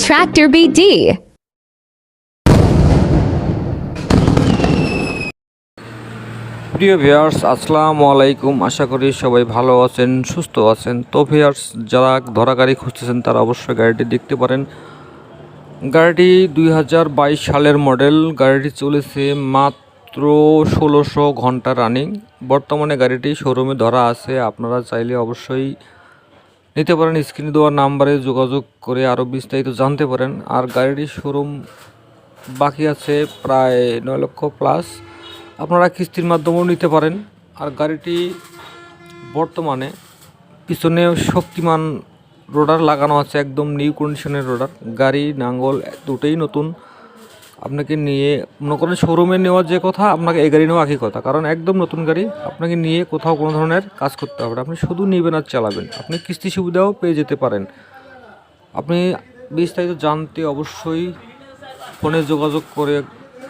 tractor BD. প্রিয় viewers, আসসালামু আলাইকুম। আশা করি সবাই ভালো আছেন, সুস্থ আছেন। তো ভিউয়ার্স, যারা ধরা গাড়ি খুঁজতেছেন তারা অবশ্যই গাড়িটি দেখতে পারেন। গাড়িটি 2022 সালের মডেল। গাড়িটি চলেছে মাত্র 1600 ঘন্টা রানিং। বর্তমানে গাড়িটি শোরুমে ধরা আছে। আপনারা চাইলে অবশ্যই নিতে পারেন। স্ক্রিনে দেওয়া নাম্বারে যোগাযোগ করে আরও বিস্তারিত জানতে পারেন। আর গাড়িটির শোরুম বাকি আছে প্রায় 9 লক্ষ প্লাস। আপনারা কিস্তির মাধ্যমেও নিতে পারেন। আর গাড়িটি বর্তমানে পিছনে শক্তিমান রোডার লাগানো আছে, একদম নিউ কন্ডিশনের রোডার। গাড়ি নাঙ্গল দুটোই নতুন। আপনাকে নিয়ে মনে করেন শোরুমে নেওয়ার যে কথা, আপনাকে এই গাড়ি নেওয়া একই কথা, কারণ একদম নতুন গাড়ি। আপনাকে নিয়ে কোথাও কোনো ধরনের কাজ করতে হবে না, আপনি শুধু নেবেন আর চালাবেন। আপনি কিস্তি সুবিধাও পেয়ে যেতে পারেন। আপনি বিস্তারিত জানতে অবশ্যই ফোনে যোগাযোগ করে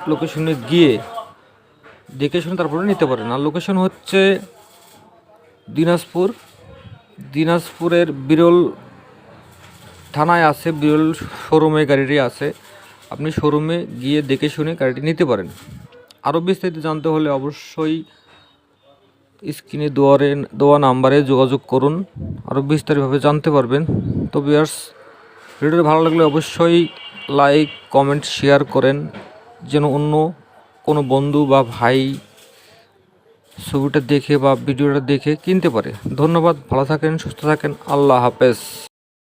লোকেশনে গিয়ে দেখে শুনে তারপরে নিতে পারেন। আর লোকেশন হচ্ছে দিনাজপুরের বিরল থানায় আছে, বিরল শোরুমে গাড়িটি আছে। আপনি শোরুমে গিয়ে দেখে শুনে গাড়িটি নিতে পারেন। আরও বিস্তারিত জানতে হলে অবশ্যই স্ক্রিনে দেওয়া নাম্বারে যোগাযোগ করুন, আরও বিস্তারিতভাবে জানতে পারবেন। তো ভিউয়ার্স, ভিডিওটি ভালো লাগলে অবশ্যই লাইক, কমেন্ট, শেয়ার করেন, যেন অন্য কোনো বন্ধু বা ভাই ছবিটা দেখে বা ভিডিওটা দেখে কিনতে পারে। ধন্যবাদ, ভালো থাকেন, সুস্থ থাকেন, আল্লাহ হাফেজ।